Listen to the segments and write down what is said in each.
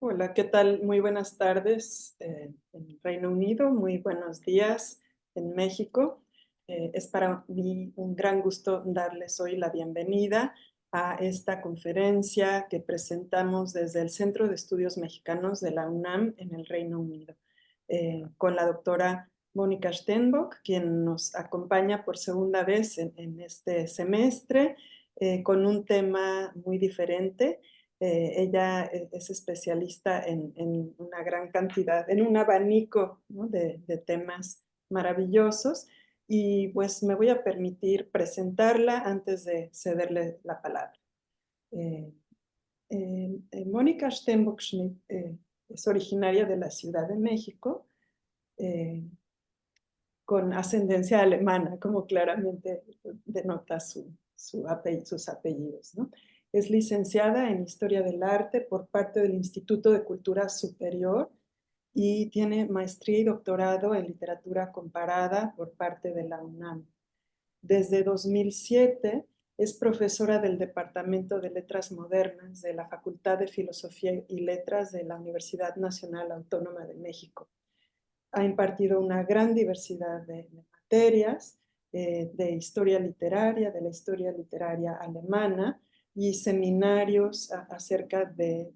Hola, ¿qué tal? Muy buenas tardes en Reino Unido, muy buenos días en México. Es para mí un gran gusto darles hoy la bienvenida a esta conferencia que presentamos desde el Centro de Estudios Mexicanos de la UNAM en el Reino Unido, con la doctora Mónica Steenbock, quien nos acompaña por segunda vez en este semestre, con un tema muy diferente. Ella es especialista en una gran cantidad, en un abanico, ¿no?, de temas maravillosos, y pues me voy a permitir presentarla antes de cederle la palabra. Mónica Steenbock-Schmidt es originaria de la Ciudad de México, eh, con ascendencia alemana, como claramente denota sus apellidos, ¿no? Es licenciada en Historia del Arte por parte del Instituto de Cultura Superior y tiene maestría y doctorado en Literatura Comparada por parte de la UNAM. Desde 2007 es profesora del Departamento de Letras Modernas de la Facultad de Filosofía y Letras de la Universidad Nacional Autónoma de México. Ha impartido una gran diversidad de materias, de historia literaria, de la historia literaria alemana, y seminarios acerca de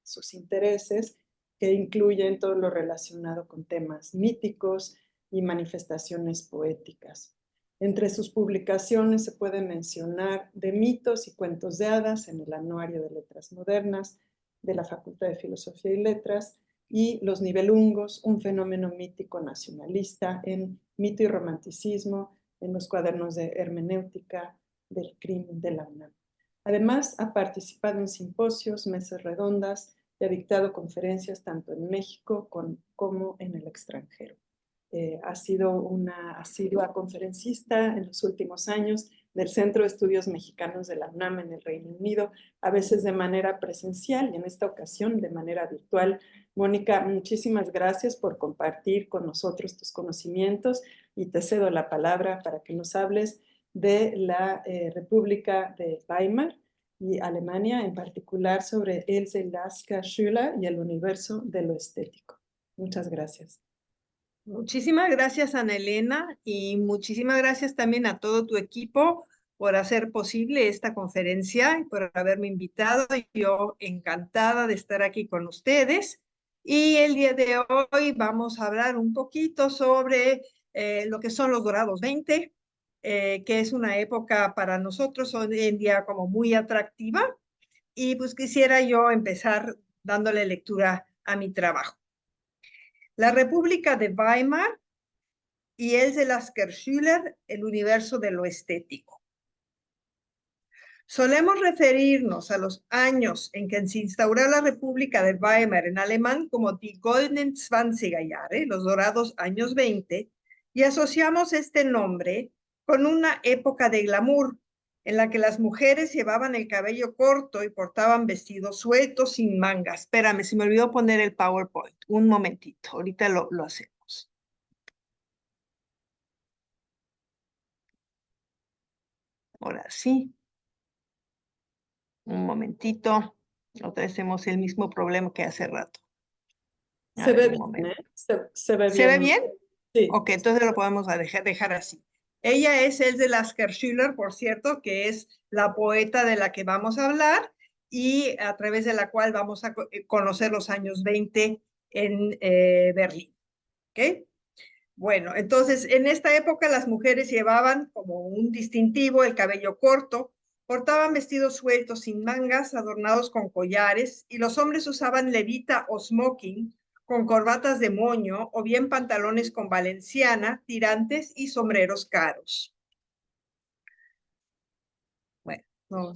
sus intereses, que incluyen todo lo relacionado con temas míticos y manifestaciones poéticas. Entre sus publicaciones se puede mencionar De mitos y cuentos de hadas en el Anuario de Letras Modernas de la Facultad de Filosofía y Letras, y Los Nibelungos, un fenómeno mítico nacionalista en Mito y Romanticismo, en los cuadernos de hermenéutica del crimen de la UNAM. Además, ha participado en simposios, mesas redondas y ha dictado conferencias tanto en México como en el extranjero. Ha sido una asidua conferencista en los últimos años del Centro de Estudios Mexicanos de la UNAM en el Reino Unido, a veces de manera presencial y en esta ocasión de manera virtual. Mónica, muchísimas gracias por compartir con nosotros tus conocimientos, y te cedo la palabra para que nos hables de la República de Weimar y Alemania, en particular sobre Else Lasker-Schüler y el universo de lo estético. Muchas gracias. Muchísimas gracias, Ana Elena, y muchísimas gracias también a todo tu equipo por hacer posible esta conferencia y por haberme invitado. Yo encantada de estar aquí con ustedes. Y el día de hoy vamos a hablar un poquito sobre lo que son los Dorados 20, que es una época para nosotros hoy en día como muy atractiva. Y pues quisiera yo empezar dándole lectura a mi trabajo. La República de Weimar y Else Lasker-Schüler, el universo de lo estético. Solemos referirnos a los años en que se instauró la República de Weimar en alemán como die Goldenen Zwanziger Jahre, los dorados años 20, y asociamos este nombre con una época de glamour en la que las mujeres llevaban el cabello corto y portaban vestidos sueltos sin mangas. Espérame, se me olvidó poner el PowerPoint. Un momentito, ahorita lo hacemos. Ahora sí. Un momentito. Otra vez tenemos el mismo problema que hace rato. Se ve bien, ¿eh? Se ve ¿Se ve bien. bien? Sí. Ok, entonces lo podemos dejar así. Ella es Else Lasker-Schüler, por cierto, que es la poeta de la que vamos a hablar y a través de la cual vamos a conocer los años 20 en Berlín. ¿Ok? Bueno, entonces en esta época las mujeres llevaban como un distintivo el cabello corto, portaban vestidos sueltos sin mangas, adornados con collares, y los hombres usaban levita o smoking con corbatas de moño o bien pantalones con valenciana, tirantes y sombreros caros. Bueno,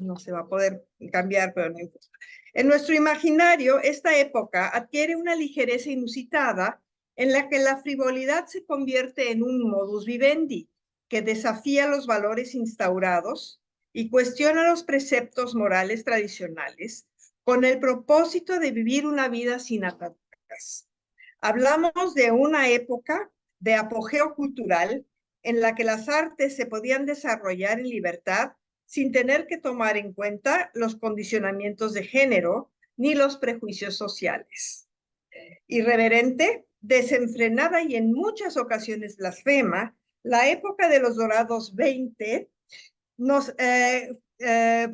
no se va a poder cambiar, pero no importa. En nuestro imaginario, esta época adquiere una ligereza inusitada en la que la frivolidad se convierte en un modus vivendi que desafía los valores instaurados y cuestiona los preceptos morales tradicionales con el propósito de vivir una vida sin ataduras. Hablamos de una época de apogeo cultural en la que las artes se podían desarrollar en libertad sin tener que tomar en cuenta los condicionamientos de género ni los prejuicios sociales. Irreverente, desenfrenada y en muchas ocasiones blasfema, la época de los dorados 20 nos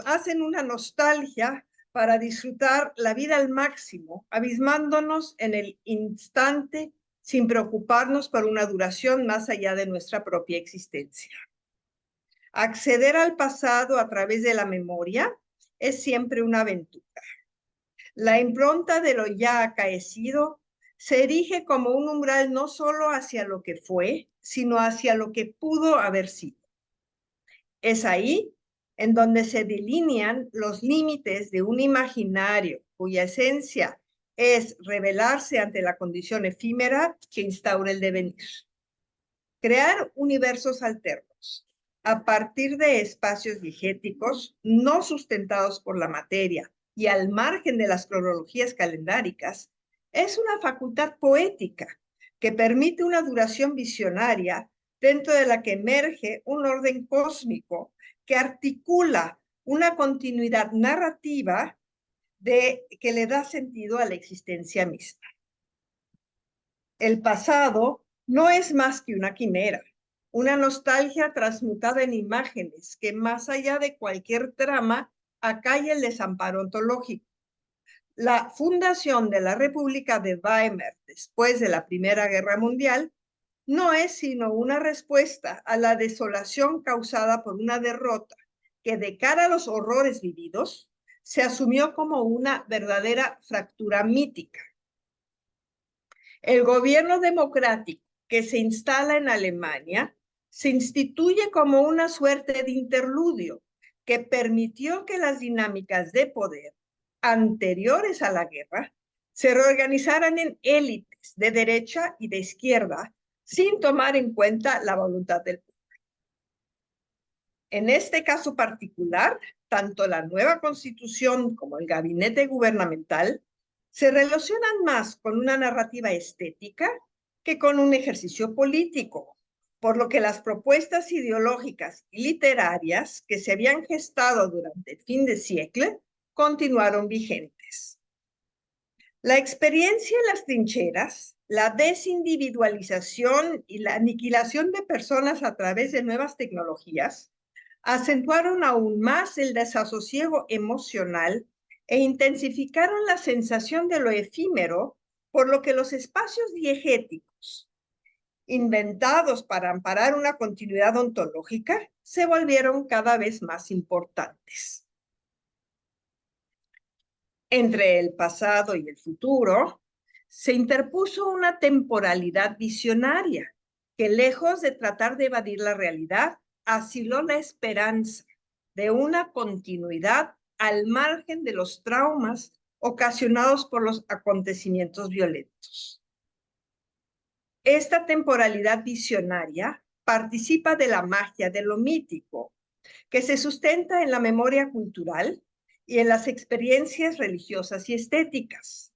hacen una nostalgia para disfrutar la vida al máximo, abismándonos en el instante sin preocuparnos por una duración más allá de nuestra propia existencia. Acceder al pasado a través de la memoria es siempre una aventura. La impronta de lo ya acaecido se erige como un umbral no solo hacia lo que fue, sino hacia lo que pudo haber sido. Es ahí en donde se delinean los límites de un imaginario cuya esencia es revelarse ante la condición efímera que instaura el devenir. Crear universos alternos a partir de espacios diegéticos no sustentados por la materia y al margen de las cronologías calendáricas es una facultad poética que permite una duración visionaria dentro de la que emerge un orden cósmico que articula una continuidad narrativa que le da sentido a la existencia misma. El pasado no es más que una quimera, una nostalgia transmutada en imágenes que más allá de cualquier trama acalla el desamparo ontológico. La fundación de la República de Weimar después de la Primera Guerra Mundial no es sino una respuesta a la desolación causada por una derrota que de cara a los horrores vividos se asumió como una verdadera fractura mítica. El gobierno democrático que se instala en Alemania se instituye como una suerte de interludio que permitió que las dinámicas de poder anteriores a la guerra se reorganizaran en élites de derecha y de izquierda sin tomar en cuenta la voluntad del pueblo. En este caso particular, tanto la nueva constitución como el gabinete gubernamental se relacionan más con una narrativa estética que con un ejercicio político, por lo que las propuestas ideológicas y literarias que se habían gestado durante el fin de siglo continuaron vigentes. La experiencia en las trincheras, la desindividualización y la aniquilación de personas a través de nuevas tecnologías acentuaron aún más el desasosiego emocional e intensificaron la sensación de lo efímero, por lo que los espacios diegéticos, inventados para amparar una continuidad ontológica, se volvieron cada vez más importantes. Entre el pasado y el futuro, se interpuso una temporalidad visionaria que, lejos de tratar de evadir la realidad, asiló la esperanza de una continuidad al margen de los traumas ocasionados por los acontecimientos violentos. Esta temporalidad visionaria participa de la magia de lo mítico, que se sustenta en la memoria cultural y en las experiencias religiosas y estéticas.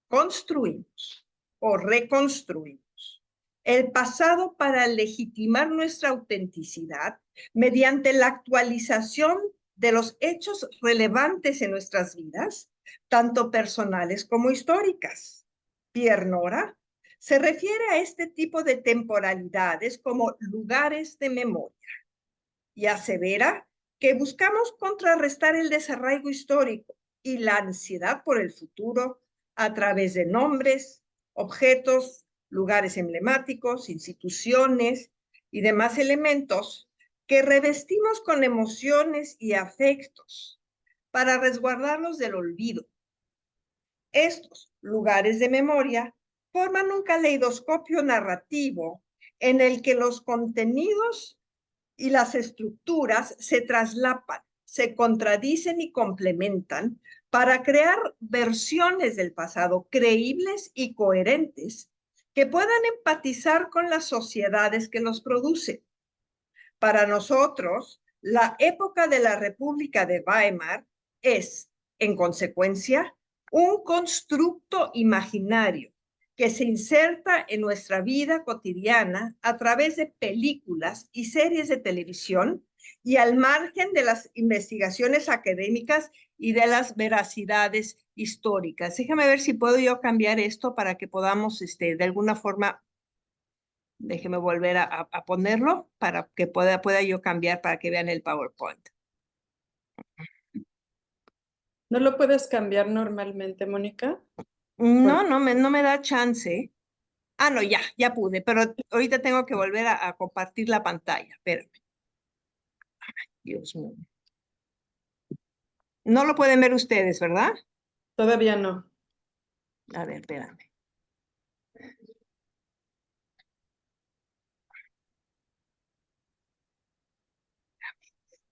Construimos o reconstruimos el pasado para legitimar nuestra autenticidad mediante la actualización de los hechos relevantes en nuestras vidas, tanto personales como históricas. Pierre Nora se refiere a este tipo de temporalidades como lugares de memoria y asevera que buscamos contrarrestar el desarraigo histórico y la ansiedad por el futuro a través de nombres, objetos, lugares emblemáticos, instituciones y demás elementos que revestimos con emociones y afectos para resguardarlos del olvido. Estos lugares de memoria forman un caleidoscopio narrativo en el que los contenidos y las estructuras se traslapan, se contradicen y complementan para crear versiones del pasado creíbles y coherentes que puedan empatizar con las sociedades que los producen. Para nosotros, la época de la República de Weimar es, en consecuencia, un constructo imaginario que se inserta en nuestra vida cotidiana a través de películas y series de televisión y al margen de las investigaciones académicas y de las veracidades históricas. Déjame ver si puedo yo cambiar esto para que podamos, de alguna forma, déjeme volver a ponerlo para que pueda yo cambiar para que vean el PowerPoint. ¿No lo puedes cambiar normalmente, Mónica? No, no me da chance. Ah, no, ya pude, pero ahorita tengo que volver a compartir la pantalla. Espérame. Dios mío. No lo pueden ver ustedes, ¿verdad? Todavía no. A ver, espérame.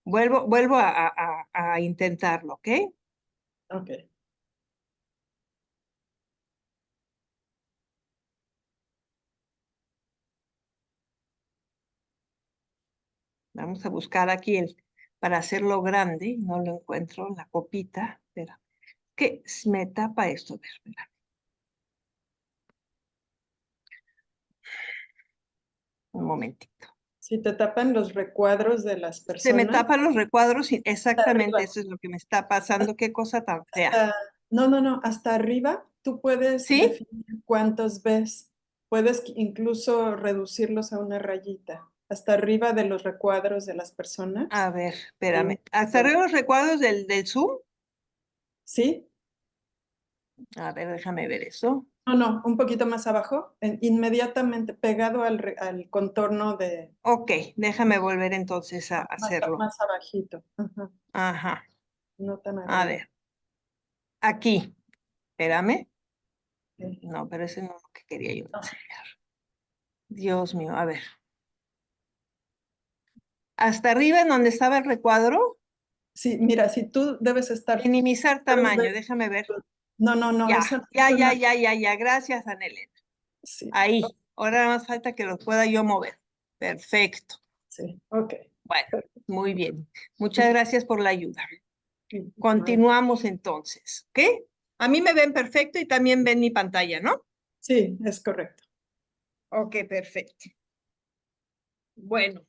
Vuelvo a intentarlo, ¿ok? Ok. Vamos a buscar aquí para hacerlo grande. No lo encuentro, la copita. Espera. ¿Qué me tapa esto? A ver, espera. Un momentito. Si te tapan los recuadros de las Se me personas. tapan los recuadros y exactamente Arriba. eso es lo que me está pasando. Qué cosa tan fea. No, hasta arriba tú puedes ¿Sí? definir cuántos ves. Puedes incluso reducirlos a una rayita. Hasta arriba de los recuadros de las personas. A ver, espérame. ¿Hasta arriba los recuadros del Zoom? ¿Sí? A ver, déjame ver eso. No, un poquito más abajo, inmediatamente pegado al contorno de Ok, déjame volver entonces a hacerlo. más abajito. Ajá, Ajá. no tan A arriba. ver. Aquí. Espérame. Ok. No, pero ese no es lo que quería yo No. enseñar. Dios mío, a ver. Hasta arriba en donde estaba el recuadro, Sí, mira, si tú debes estar. minimizar Debes tamaño, ver- déjame ver. no, Ya, esa no ya, es ya, una. ya, ya, ya. Gracias, Anelena. Sí, Ahí. Ahora nada más falta que lo pueda yo mover. Perfecto. sí, ok. Bueno, Perfecto. muy bien. Muchas gracias por la ayuda. Vale. Continuamos entonces, ¿ok? A mí me ven perfecto y también ven mi pantalla, ¿no? Sí, es correcto. Ok, perfecto. Bueno,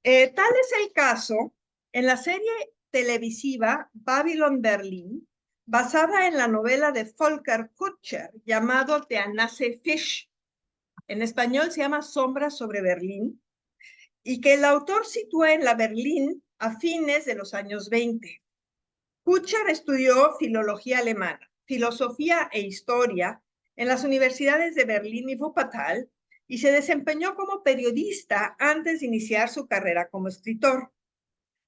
tal es el caso en la serie televisiva Babylon Berlin, basada en la novela de Volker Kutscher llamado The Anase Fish. En español se llama Sombras sobre Berlín, y que el autor sitúa en la Berlín a fines de los años 20. Kutscher estudió filología alemana, filosofía e historia en las universidades de Berlín y Wuppertal y se desempeñó como periodista antes de iniciar su carrera como escritor.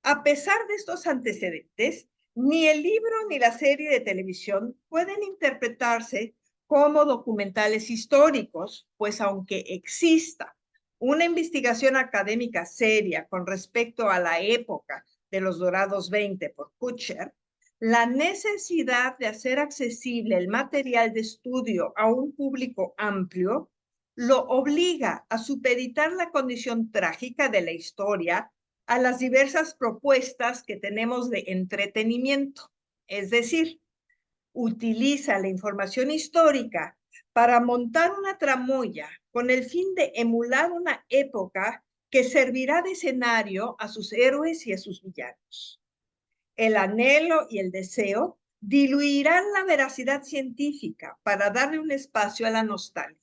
A pesar de estos antecedentes, ni el libro ni la serie de televisión pueden interpretarse como documentales históricos, pues aunque exista una investigación académica seria con respecto a la época de los Dorados 20 por Kutscher, la necesidad de hacer accesible el material de estudio a un público amplio lo obliga a supeditar la condición trágica de la historia a las diversas propuestas que tenemos de entretenimiento. Es decir, utiliza la información histórica para montar una tramoya con el fin de emular una época que servirá de escenario a sus héroes y a sus villanos. El anhelo y el deseo diluirán la veracidad científica para darle un espacio a la nostalgia.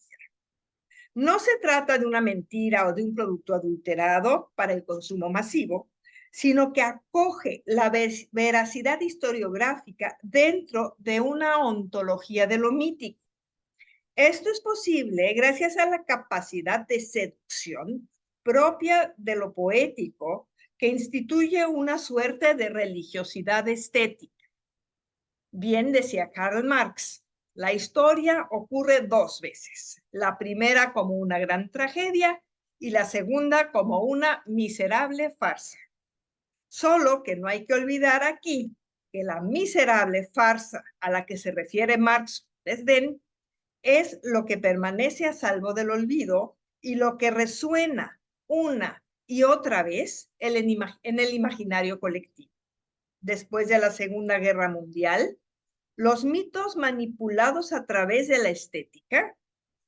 No se trata de una mentira o de un producto adulterado para el consumo masivo, sino que acoge la veracidad historiográfica dentro de una ontología de lo mítico. Esto es posible gracias a la capacidad de seducción propia de lo poético que instituye una suerte de religiosidad estética. Bien decía Karl Marx, la historia ocurre dos veces, la primera como una gran tragedia y la segunda como una miserable farsa. Solo que no hay que olvidar aquí que la miserable farsa a la que se refiere Marx desdén es lo que permanece a salvo del olvido y lo que resuena una y otra vez en el imaginario colectivo. Después de la Segunda Guerra Mundial, los mitos manipulados a través de la estética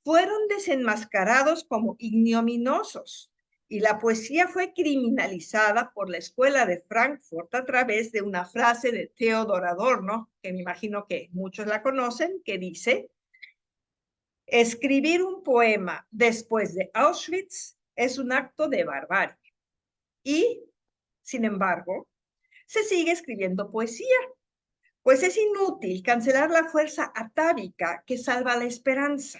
fueron desenmascarados como ignominiosos y la poesía fue criminalizada por la Escuela de Frankfurt a través de una frase de Theodor Adorno, que me imagino que muchos la conocen, que dice: escribir un poema después de Auschwitz es un acto de barbarie. Y, sin embargo, se sigue escribiendo poesía, pues es inútil cancelar la fuerza atávica que salva la esperanza.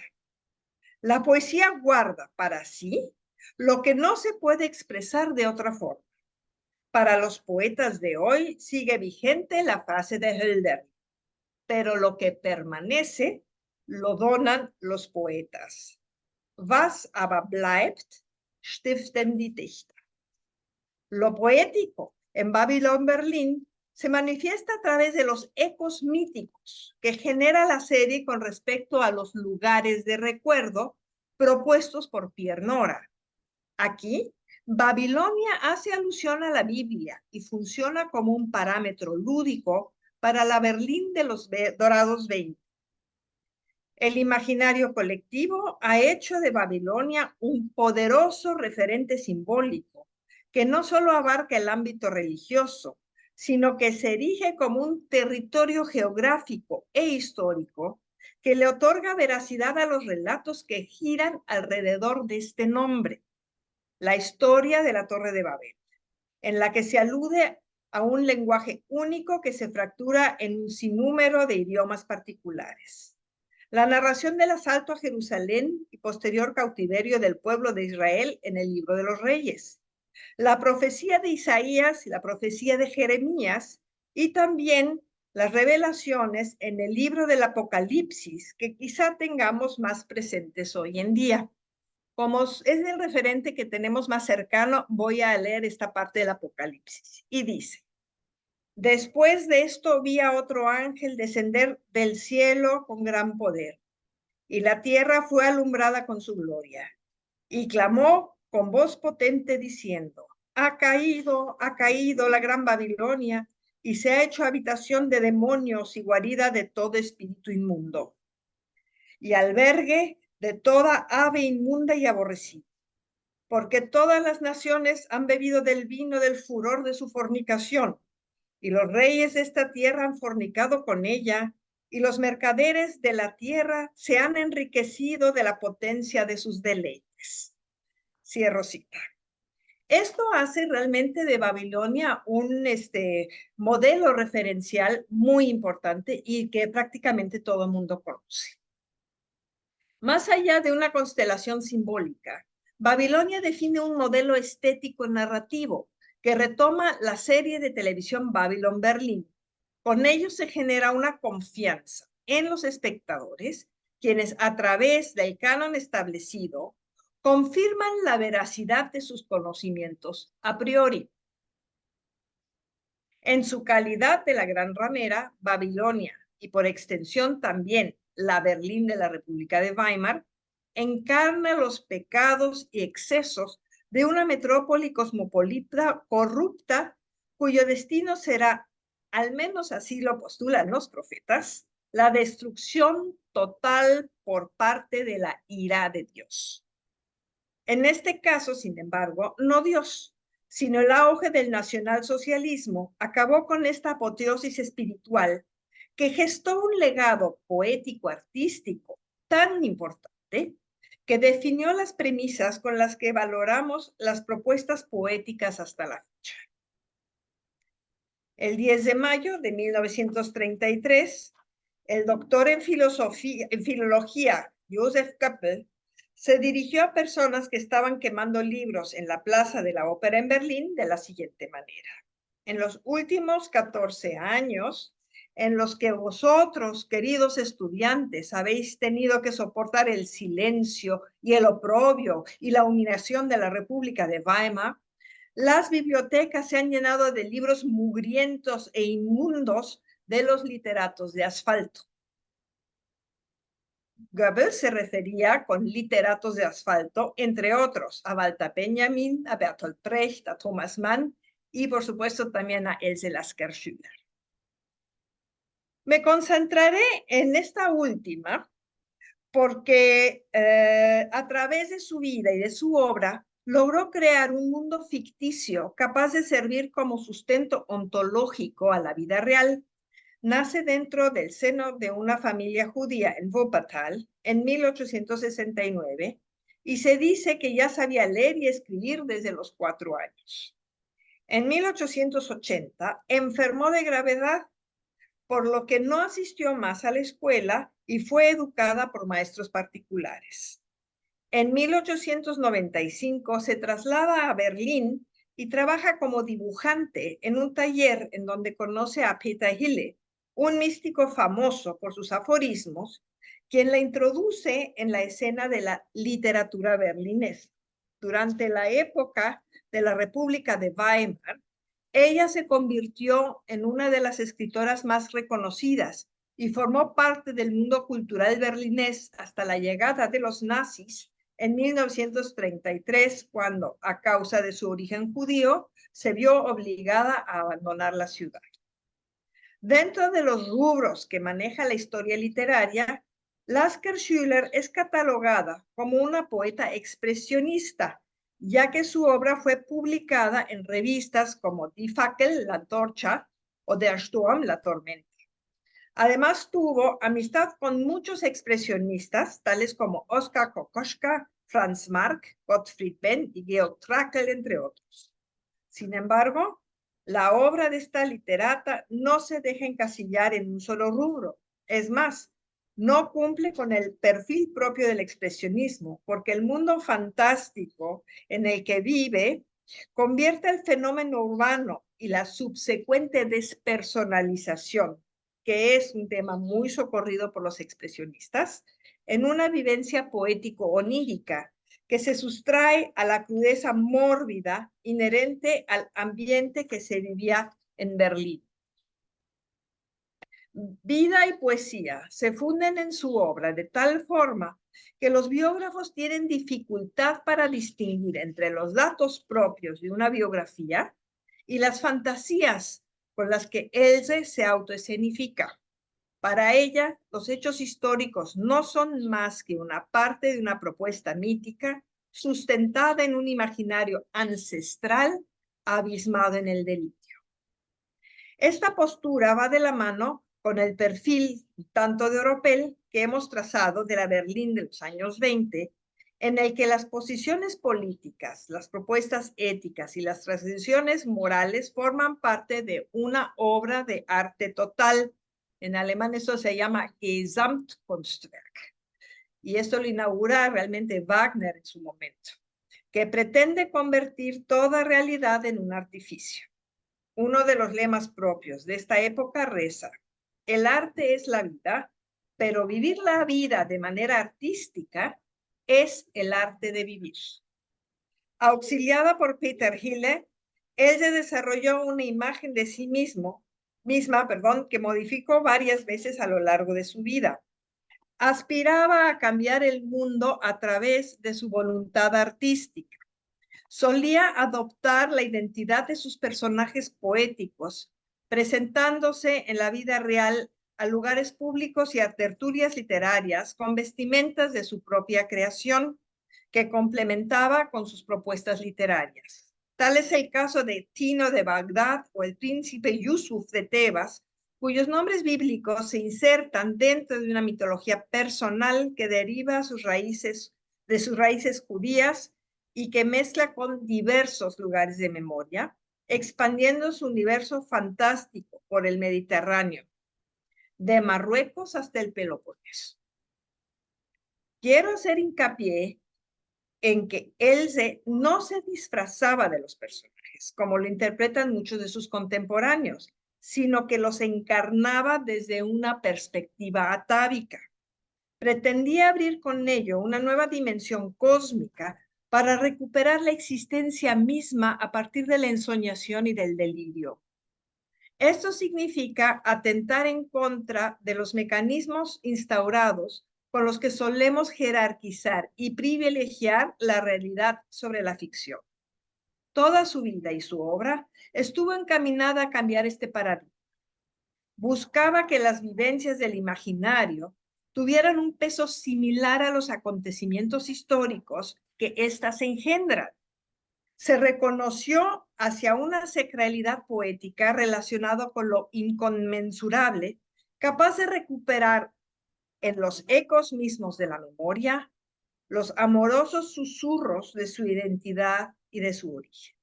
La poesía guarda para sí lo que no se puede expresar de otra forma. Para los poetas de hoy sigue vigente la frase de Hölderlin, pero lo que permanece lo donan los poetas. Was aber bleibt, stiften die Dichter. Lo poético en Babylon Berlin se manifiesta a través de los ecos míticos que genera la serie con respecto a los lugares de recuerdo propuestos por Pierre Nora. Aquí, Babilonia hace alusión a la Biblia y funciona como un parámetro lúdico para la Berlín de los dorados 20. El imaginario colectivo ha hecho de Babilonia un poderoso referente simbólico que no solo abarca el ámbito religioso, sino que se erige como un territorio geográfico e histórico que le otorga veracidad a los relatos que giran alrededor de este nombre. La historia de la Torre de Babel, en la que se alude a un lenguaje único que se fractura en un sinnúmero de idiomas particulares. La narración del asalto a Jerusalén y posterior cautiverio del pueblo de Israel en el Libro de los Reyes. La profecía de Isaías y la profecía de Jeremías, y también las revelaciones en el libro del Apocalipsis, que quizá tengamos más presentes hoy en día. Como es el referente que tenemos más cercano, voy a leer esta parte del Apocalipsis. Y dice: después de esto vi a otro ángel descender del cielo con gran poder, y la tierra fue alumbrada con su gloria. Y clamó con voz potente diciendo: ha caído la gran Babilonia, y se ha hecho habitación de demonios y guarida de todo espíritu inmundo, y albergue de toda ave inmunda y aborrecida. Porque todas las naciones han bebido del vino del furor de su fornicación, y los reyes de esta tierra han fornicado con ella, y los mercaderes de la tierra se han enriquecido de la potencia de sus deleites. Cierro cita. Esto hace realmente de Babilonia un modelo referencial muy importante y que prácticamente todo el mundo conoce. Más allá de una constelación simbólica, Babilonia define un modelo estético narrativo que retoma la serie de televisión Babylon Berlin. Con ello se genera una confianza en los espectadores, quienes a través del canon establecido confirman la veracidad de sus conocimientos a priori. En su calidad de la gran ramera, Babilonia, y por extensión también la Berlín de la República de Weimar, encarna los pecados y excesos de una metrópoli cosmopolita corrupta, cuyo destino será, al menos así lo postulan los profetas, la destrucción total por parte de la ira de Dios. En este caso, sin embargo, no Dios, sino el auge del nacionalsocialismo acabó con esta apoteosis espiritual que gestó un legado poético-artístico tan importante que definió las premisas con las que valoramos las propuestas poéticas hasta la fecha. El 10 de mayo de 1933, el doctor en filología Joseph Goebbels se dirigió a personas que estaban quemando libros en la Plaza de la Ópera en Berlín de la siguiente manera: en los últimos 14 años, en los que vosotros, queridos estudiantes, habéis tenido que soportar el silencio y el oprobio y la humillación de la República de Weimar, las bibliotecas se han llenado de libros mugrientos e inmundos de los literatos de asfalto. Goebbels se refería con literatos de asfalto, entre otros, a Walter Benjamin, a Bertolt Brecht, a Thomas Mann y, por supuesto, también a Else Lasker-Schüler. Me concentraré en esta última porque a través de su vida y de su obra logró crear un mundo ficticio capaz de servir como sustento ontológico a la vida real. Nace dentro del seno de una familia judía en Wuppertal en 1869 y se dice que ya sabía leer y escribir desde los 4 años. En 1880 enfermó de gravedad, por lo que no asistió más a la escuela y fue educada por maestros particulares. En 1895 se traslada a Berlín y trabaja como dibujante en un taller en donde conoce a Peter Hille, un místico famoso por sus aforismos, quien la introduce en la escena de la literatura berlinesa. Durante la época de la República de Weimar, ella se convirtió en una de las escritoras más reconocidas y formó parte del mundo cultural berlinés hasta la llegada de los nazis en 1933, cuando, a causa de su origen judío, se vio obligada a abandonar la ciudad. Dentro de los rubros que maneja la historia literaria, Lasker Schüler es catalogada como una poeta expresionista, ya que su obra fue publicada en revistas como Die Fackel, la antorcha, o Der Sturm, la tormenta. Además, tuvo amistad con muchos expresionistas, tales como Oskar Kokoschka, Franz Marc, Gottfried Benn y Georg Trakl, entre otros. Sin embargo, la obra de esta literata no se deja encasillar en un solo rubro. Es más, no cumple con el perfil propio del expresionismo, porque el mundo fantástico en el que vive convierte el fenómeno urbano y la subsecuente despersonalización, que es un tema muy socorrido por los expresionistas, en una vivencia poético-onírica que se sustrae a la crudeza mórbida inherente al ambiente que se vivía en Berlín. Vida y poesía se funden en su obra de tal forma que los biógrafos tienen dificultad para distinguir entre los datos propios de una biografía y las fantasías con las que Else se autoescenifica. Para ella, los hechos históricos no son más que una parte de una propuesta mítica sustentada en un imaginario ancestral abismado en el delirio. Esta postura va de la mano con el perfil tanto de Oropel que hemos trazado de la Berlín de los años 20, en el que las posiciones políticas, las propuestas éticas y las transiciones morales forman parte de una obra de arte total. En alemán eso se llama Gesamtkunstwerk. Y esto lo inaugura realmente Wagner en su momento, que pretende convertir toda realidad en un artificio. Uno de los lemas propios de esta época reza: el arte es la vida, pero vivir la vida de manera artística es el arte de vivir. Auxiliada por Peter Hille, ella desarrolló una imagen de sí misma, que modificó varias veces a lo largo de su vida. Aspiraba a cambiar el mundo a través de su voluntad artística. Solía adoptar la identidad de sus personajes poéticos, presentándose en la vida real a lugares públicos y a tertulias literarias con vestimentas de su propia creación, que complementaba con sus propuestas literarias. Tal es el caso de Tino de Bagdad o el príncipe Yusuf de Tebas, cuyos nombres bíblicos se insertan dentro de una mitología personal que deriva de sus raíces judías y que mezcla con diversos lugares de memoria, expandiendo su universo fantástico por el Mediterráneo, de Marruecos hasta el Peloponeso. Quiero hacer hincapié en que Else no se disfrazaba de los personajes, como lo interpretan muchos de sus contemporáneos, sino que los encarnaba desde una perspectiva atávica. Pretendía abrir con ello una nueva dimensión cósmica para recuperar la existencia misma a partir de la ensoñación y del delirio. Esto significa atentar en contra de los mecanismos instaurados con los que solemos jerarquizar y privilegiar la realidad sobre la ficción. Toda su vida y su obra estuvo encaminada a cambiar este paradigma. Buscaba que las vivencias del imaginario tuvieran un peso similar a los acontecimientos históricos que éstas engendran, Se reconoció hacia una sacralidad poética relacionada con lo inconmensurable, capaz de recuperar en los ecos mismos de la memoria los amorosos susurros de su identidad y de su origen.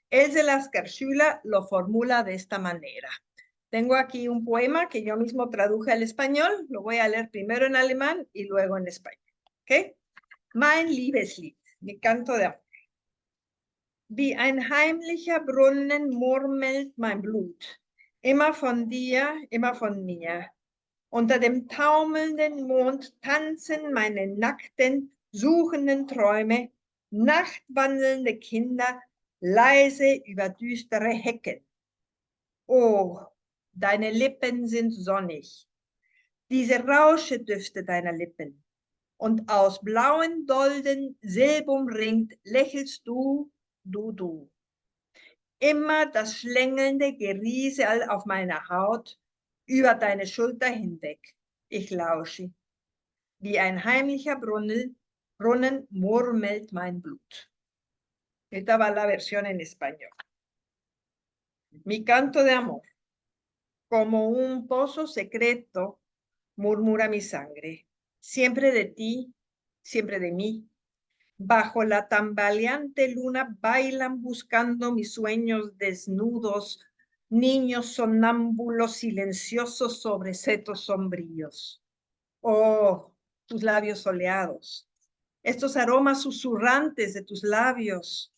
Else Lasker Schüler lo formula de esta manera. Tengo aquí un poema que yo mismo traduje al español, lo voy a leer primero en alemán y luego en español. ¿Okay? Mein Liebeslied, mi canto de amor. Wie ein heimlicher Brunnen murmelt mein Blut, immer von dir, immer von mir. Unter dem taumelnden Mond tanzen meine nackten, suchenden Träume, nachtwandelnde Kinder, leise über düstere Hecken. Oh, deine Lippen sind sonnig, diese Rauschedüfte deiner Lippen. Und aus blauen Dolden silberumringt lächelst du, du. Immer das schlängelnde Geriesel auf meiner Haut, über deine Schulter hinweg. Ich lausche. Wie ein heimlicher Brunnen murmelt mein Blut. Esta va la versión en español. Mi canto de amor. Como un pozo secreto, murmura mi sangre. Siempre de ti, siempre de mí. Bajo la tambaleante luna bailan buscando mis sueños desnudos, niños sonámbulos silenciosos sobre setos sombríos. Oh, tus labios soleados, estos aromas susurrantes de tus labios,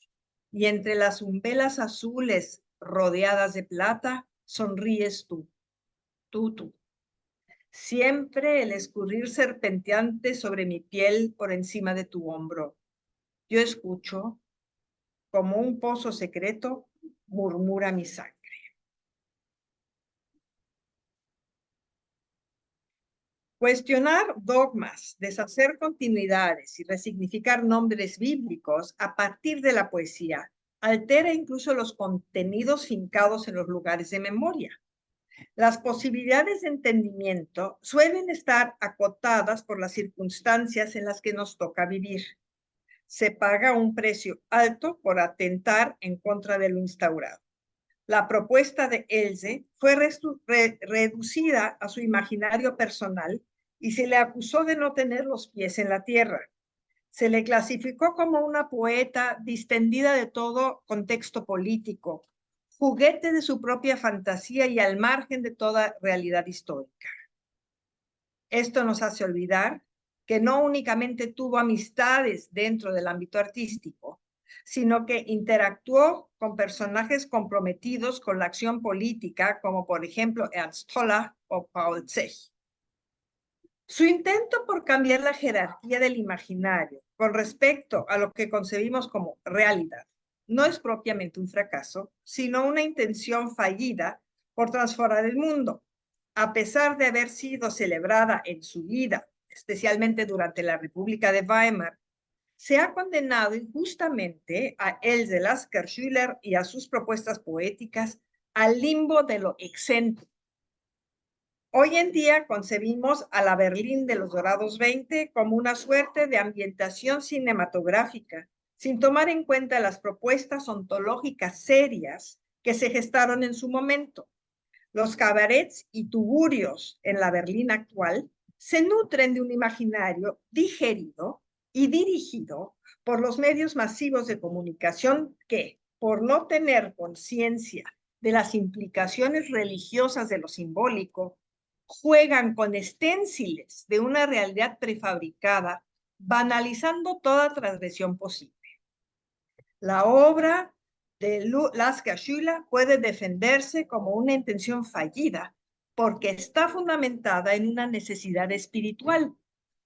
y entre las umbelas azules rodeadas de plata, sonríes tú. Siempre el escurrir serpenteante sobre mi piel por encima de tu hombro. Yo escucho, como un pozo secreto, murmura mi sangre. Cuestionar dogmas, deshacer continuidades y resignificar nombres bíblicos a partir de la poesía altera incluso los contenidos fincados en los lugares de memoria. Las posibilidades de entendimiento suelen estar acotadas por las circunstancias en las que nos toca vivir. Se paga un precio alto por atentar en contra de lo instaurado. La propuesta de Else fue reducida a su imaginario personal y se le acusó de no tener los pies en la tierra. Se le clasificó como una poeta distendida de todo contexto político, juguete de su propia fantasía y al margen de toda realidad histórica. Esto nos hace olvidar que no únicamente tuvo amistades dentro del ámbito artístico, sino que interactuó con personajes comprometidos con la acción política, como por ejemplo Ernst Toller o Paul Zech. Su intento por cambiar la jerarquía del imaginario con respecto a lo que concebimos como realidad no es propiamente un fracaso, sino una intención fallida por transformar el mundo. A pesar de haber sido celebrada en su vida, especialmente durante la República de Weimar, se ha condenado injustamente a Else Lasker Schüler y a sus propuestas poéticas al limbo de lo excéntrico. Hoy en día concebimos a la Berlín de los Dorados 20 como una suerte de ambientación cinematográfica, sin tomar en cuenta las propuestas ontológicas serias que se gestaron en su momento. Los cabarets y tugurios en la Berlín actual se nutren de un imaginario digerido y dirigido por los medios masivos de comunicación que, por no tener conciencia de las implicaciones religiosas de lo simbólico, juegan con esténciles de una realidad prefabricada, banalizando toda transgresión posible. La obra de Lasker Schüler puede defenderse como una intención fallida porque está fundamentada en una necesidad espiritual,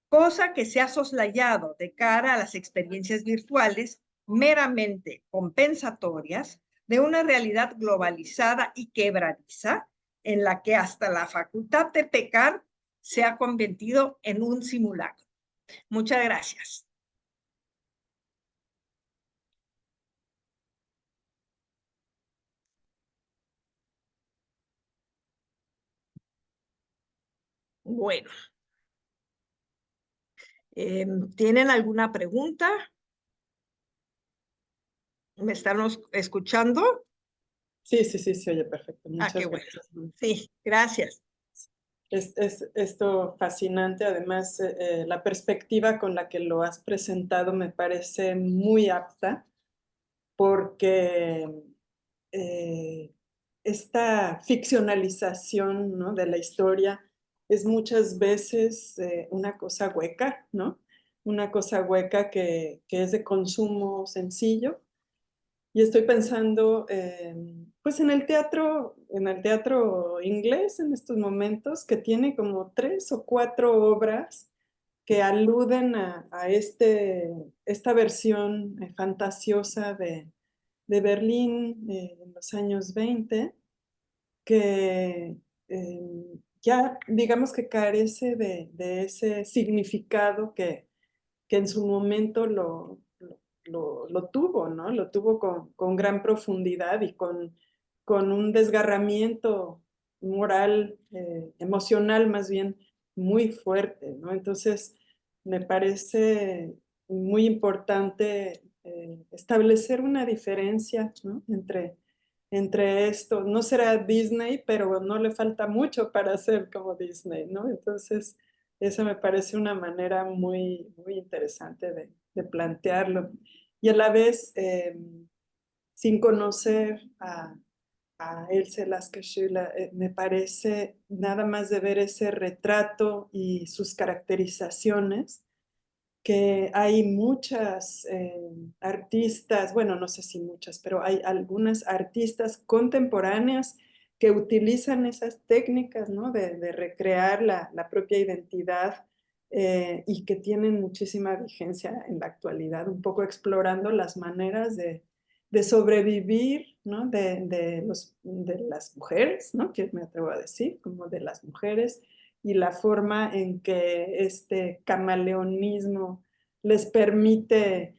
cosa que se ha soslayado de cara a las experiencias virtuales meramente compensatorias de una realidad globalizada y quebradiza en la que hasta la facultad de pecar se ha convertido en un simulacro. Muchas gracias. Bueno, ¿tienen alguna pregunta? ¿Me están escuchando? Sí, sí, sí, se oye perfecto. Ah, qué Muchas bueno. gracias. Sí, gracias. Es esto fascinante. Además, la perspectiva con la que lo has presentado me parece muy apta porque eh, esta ficcionalización, ¿no?, de la historia es muchas veces una cosa hueca, ¿no? Una cosa hueca que es de consumo sencillo. Y estoy pensando, pues en el teatro inglés en estos momentos, que tiene como 3 o 4 obras que aluden a esta versión fantasiosa de Berlín en los años 20, que ya digamos que carece de ese significado que en su momento lo tuvo, ¿no? Lo tuvo con gran profundidad y con un desgarramiento moral, emocional más bien, muy fuerte, ¿no? Entonces, me parece muy importante establecer una diferencia, ¿no?, entre esto. No será Disney, pero no le falta mucho para ser como Disney, ¿no? Entonces, eso me parece una manera muy, muy interesante de plantearlo. Y a la vez, sin conocer a Else Lasker-Schüler, me parece nada más de ver ese retrato y sus caracterizaciones, que hay muchas artistas, bueno, no sé si muchas, pero hay algunas artistas contemporáneas que utilizan esas técnicas, ¿no?, de recrear la propia identidad y que tienen muchísima vigencia en la actualidad, un poco explorando las maneras de sobrevivir, ¿no?, de las mujeres, ¿no?, que me atrevo a decir, como de las mujeres, y la forma en que este camaleonismo les permite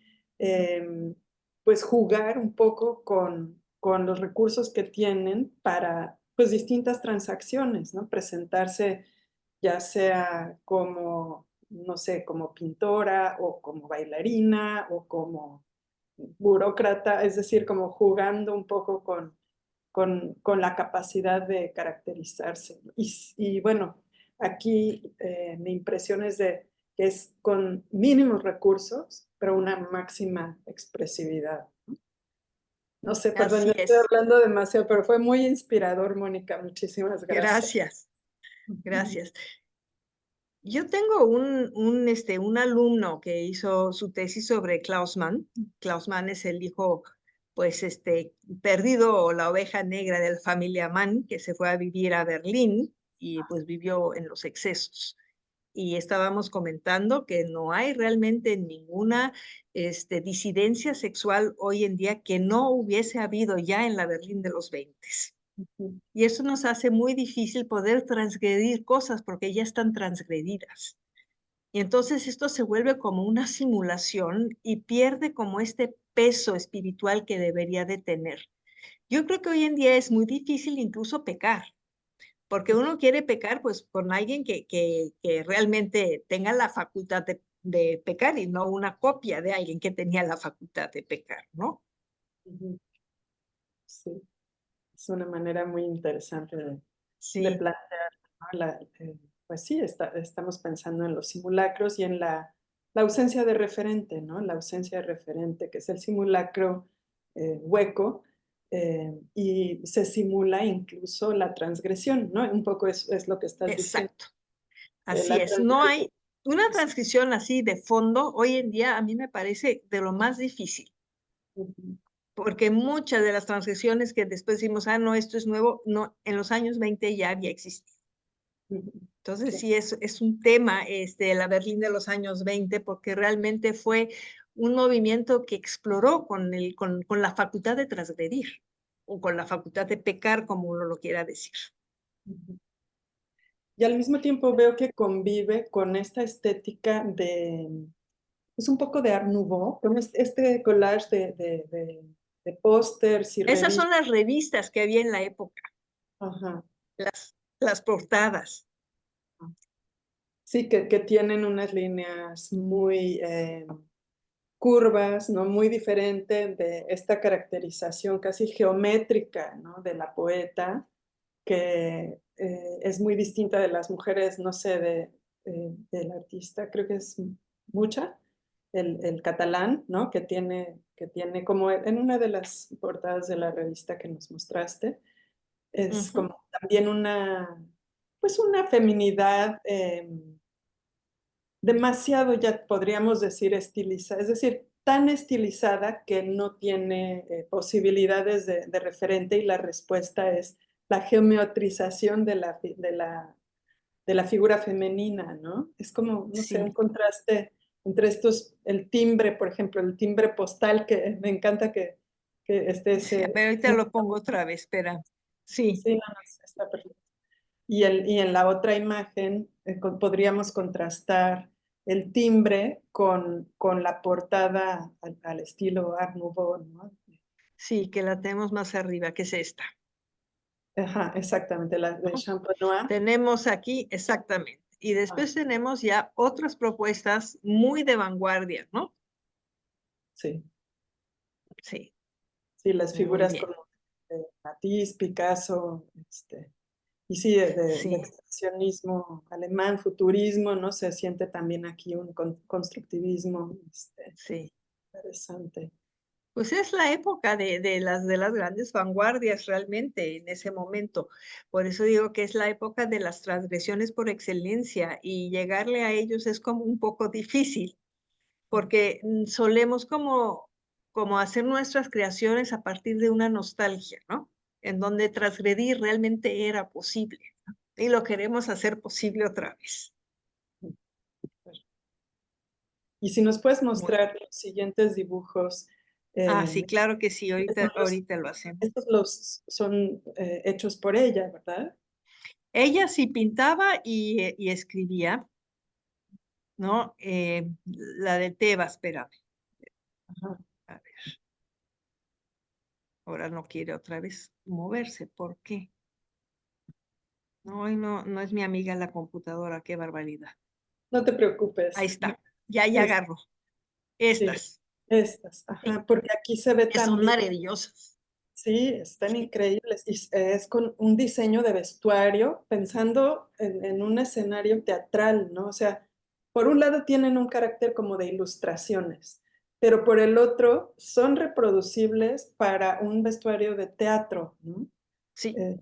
pues jugar un poco con los recursos que tienen para pues distintas transacciones, ¿no? Presentarse ya sea como, no sé, como pintora o como bailarina o como burócrata, es decir, como jugando un poco con la capacidad de caracterizarse. Y bueno, aquí mi impresión es de que es con mínimos recursos, pero una máxima expresividad. No sé, perdón, Así ya estoy es. hablando demasiado, pero fue muy inspirador, Mónica. Muchísimas gracias. Gracias, gracias. Yo tengo un alumno que hizo su tesis sobre Klaus Mann. Klaus Mann es el hijo, pues, perdido o la oveja negra de la familia Mann, que se fue a vivir a Berlín y pues vivió en los excesos. Y estábamos comentando que no hay realmente ninguna disidencia sexual hoy en día que no hubiese habido ya en la Berlín de los 20. Y eso nos hace muy difícil poder transgredir cosas porque ya están transgredidas. Y entonces esto se vuelve como una simulación y pierde como este peso espiritual que debería de tener. Yo creo que hoy en día es muy difícil incluso pecar, porque uno quiere pecar pues con alguien que realmente tenga la facultad de pecar y no una copia de alguien que tenía la facultad de pecar, ¿no? Sí, es una manera muy interesante de Sí, plantear, ¿no? Pues sí, estamos pensando en los simulacros y en la ausencia de referente, ¿no? La ausencia de referente, que es el simulacro hueco, y se simula incluso la transgresión, ¿no? Un poco es lo que estás diciendo. exacto. Así La es, no transgresión. hay una transcripción así de fondo, hoy en día a mí me parece de lo más difícil, porque muchas de las transcripciones que después decimos, no, esto es nuevo, no, en los años 20 ya había existido. Entonces sí, es un tema, la Berlín de los años 20, porque realmente fue un movimiento que exploró con la facultad de transgredir, o con la facultad de pecar, como uno lo quiera decir. Y al mismo tiempo veo que convive con esta estética es un poco de Art Nouveau, con este collage de pósters y Esas son revistas. las revistas que había en la época, Ajá. las portadas. Sí, que tienen unas líneas muy, curvas, ¿no? Muy diferente de esta caracterización casi geométrica, ¿no? De la poeta, que es muy distinta de las mujeres, no sé, del artista, creo que es Mucha, el catalán, ¿no? Que tiene como en una de las portadas de la revista que nos mostraste, es Ujú. como también pues una feminidad demasiado, ya podríamos decir, estilizada, es decir, tan estilizada que no tiene posibilidades de referente, y la respuesta es la geometrización de la figura femenina, ¿no? Es como, no sé, un Sí, contraste entre estos, el timbre, por ejemplo, el timbre postal, que me encanta que esté sí, ese... pero ahorita lo pongo otra vez, espera. Sí, Sí, no, no, está perfecto. Y en la otra imagen podríamos contrastar el timbre con la portada al estilo Art Nouveau, ¿no? sí, que la tenemos más arriba, que es esta, Ajá, exactamente, la de ¿no? Champenois. Tenemos aquí, exactamente. Y Ah, después tenemos ya otras propuestas muy de vanguardia, ¿no? sí, Sí, sí, las muy figuras bien. como de Matisse, Picasso, y sí, de Sí, expresionismo alemán, futurismo, ¿no? Se siente también aquí un constructivismo, sí. interesante. Pues es la época de las grandes vanguardias realmente en ese momento. Por eso digo que es la época de las transgresiones por excelencia y llegarle a ellos es como un poco difícil, porque solemos como hacer nuestras creaciones a partir de una nostalgia, ¿no? En donde transgredir realmente era posible, ¿no? Y lo queremos hacer posible otra vez. Y si nos puedes Muy mostrar los siguientes dibujos, sí, eh, claro que sí, son ahorita lo hacemos. estos son hechos por ella, ¿verdad? Ella sí pintaba y escribía, ¿no? La de Tebas, espérame, Ajá. a ver, ahora no quiere otra vez moverse, ¿por qué? No, hoy no es mi amiga la computadora, qué barbaridad. No te Ahí preocupes. está, ya Es- agarró. sí, Estas, estas, sí, ajá, porque aquí se ve que son también, maravillosas. sí, están Sí, increíbles. Y es con un diseño de vestuario, pensando en un escenario teatral, ¿no? O sea, por un lado tienen un carácter como de ilustraciones, pero por el otro son reproducibles para un vestuario de teatro, ¿no? sí, Eh,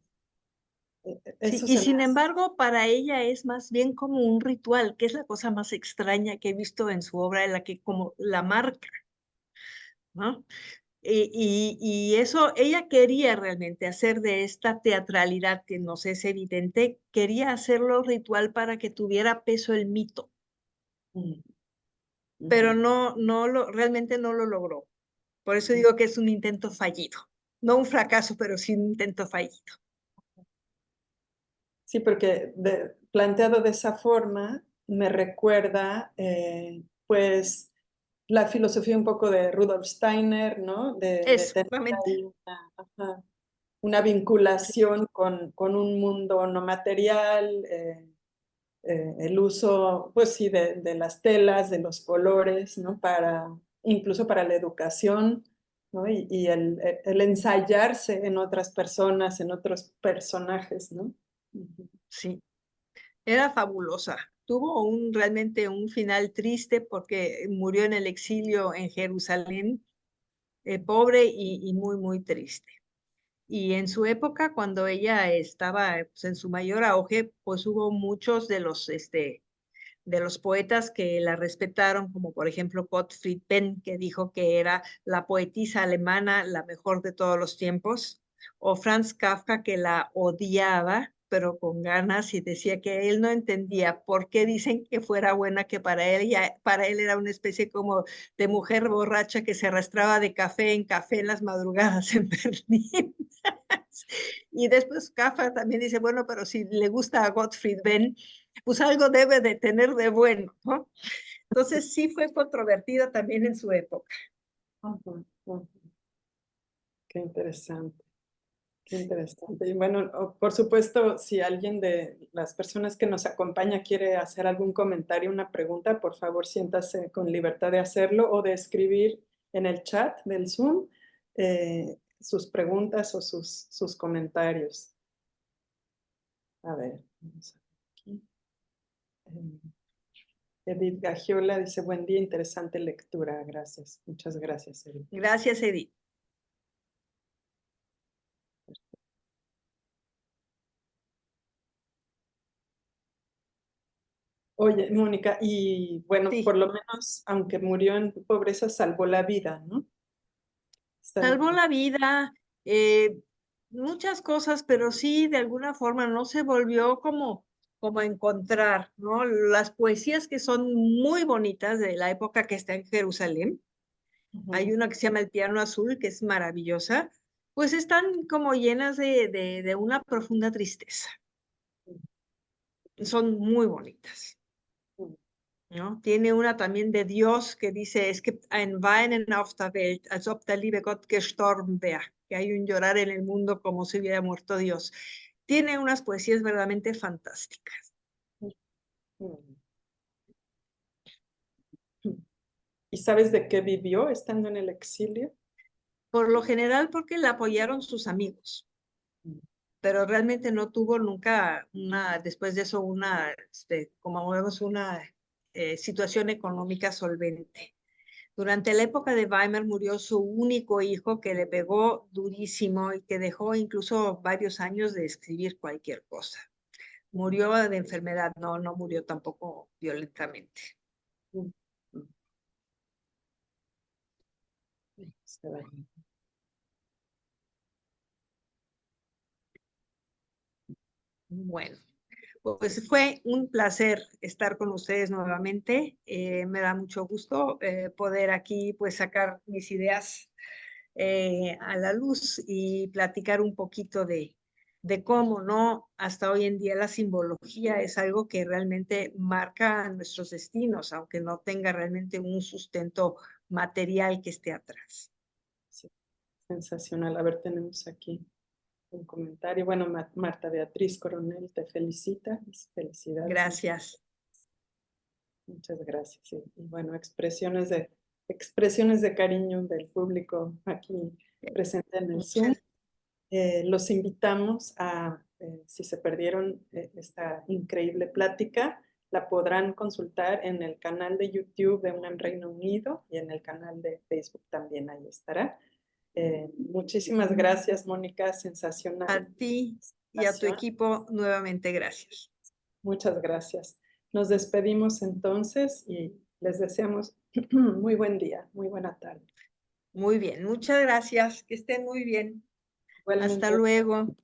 sí. eso Y se me sin hace. embargo, para ella es más bien como un ritual, que es la cosa más extraña que he visto en su obra, en la que como la marca, ¿no? Y eso, ella quería realmente hacer de esta teatralidad, que nos es evidente, quería hacerlo ritual para que tuviera peso el mito, Mm, pero ujú. realmente no lo logró. Por eso digo que es un intento fallido. No un fracaso, pero sí un intento fallido. Sí, porque planteado de esa forma me recuerda, pues, la filosofía un poco de Rudolf Steiner, ¿no? De tener Exactamente. ahí ajá, una Sí, vinculación con un mundo no material, el uso, pues sí, de las telas, de los colores, ¿no? Incluso para la educación, ¿no? Y el ensayarse en otras personas, en otros personajes, ¿no? Ujú. sí. Era fabulosa. Tuvo realmente un final triste porque murió en el exilio en Jerusalén, pobre y muy, muy triste. Y en su época, cuando ella estaba pues, en su mayor auge, pues hubo muchos de los poetas que la respetaron, como por ejemplo Gottfried Benn, que dijo que era la poetisa alemana la mejor de todos los tiempos, o Franz Kafka, que la odiaba, pero con ganas, y decía que él no entendía por qué dicen que fuera buena, que para él era una especie como de mujer borracha que se arrastraba de café en café en las madrugadas en Berlín. Y después Kafka también dice, bueno, pero si le gusta a Gottfried Benn, pues algo debe de tener de bueno, ¿no? Entonces sí fue controvertida también en su época. Ujú, ujú. Qué interesante. Qué interesante. Y bueno, por supuesto, si alguien de las personas que nos acompaña quiere hacer algún comentario, una pregunta, por favor siéntase con libertad de hacerlo o de escribir en el chat del Zoom sus preguntas o sus comentarios. A ver, vamos a ver aquí. Edith Gagiola dice, buen día, interesante lectura. Gracias. Muchas gracias, Edith. Gracias, Edith. Oye, Mónica, y bueno, Sí. por lo menos, aunque murió en pobreza, salvó la vida, ¿no? Salvó la vida, muchas cosas, pero sí, de alguna forma no se volvió como a encontrar, ¿no? Las poesías que son muy bonitas de la época que está en Jerusalén, hay una que se llama El piano azul, que es maravillosa, pues están como llenas de una profunda tristeza. Son muy bonitas, ¿no? Tiene una también de Dios que dice, es gibt ein Weinen auf der Welt, als ob der liebe Gott gestorben wäre, que hay un llorar en el mundo como si hubiera muerto Dios. Tiene unas poesías verdaderamente fantásticas. ¿Y sabes de qué vivió estando en el exilio? Por lo general porque la apoyaron sus amigos, pero realmente no tuvo nunca después de eso como vemos, una situación económica solvente. Durante la época de Weimar murió su único hijo que le pegó durísimo y que dejó incluso varios años de escribir cualquier cosa. Murió de enfermedad, no murió tampoco violentamente. Bueno, pues fue un placer estar con ustedes nuevamente. Me da mucho gusto poder aquí pues sacar mis ideas a la luz y platicar un poquito de cómo, ¿no? Hasta hoy en día la simbología es algo que realmente marca nuestros destinos, aunque no tenga realmente un sustento material que esté atrás. Sí, sensacional. A ver, tenemos aquí un comentario. Bueno, Marta Beatriz Coronel te felicita. Felicidades. Gracias. Muchas gracias. Sí. Y bueno, expresiones de cariño del público aquí presente en el Zoom. Los invitamos a, si se perdieron esta increíble plática, la podrán consultar en el canal de YouTube de UNAM Reino Unido y en el canal de Facebook también ahí estará. Muchísimas gracias, Mónica, sensacional. A ti y a tu equipo nuevamente gracias. Muchas gracias. Nos despedimos entonces y les deseamos muy buen día, muy buena tarde. Muy bien, muchas gracias, que estén muy bien. Igualmente. Hasta luego.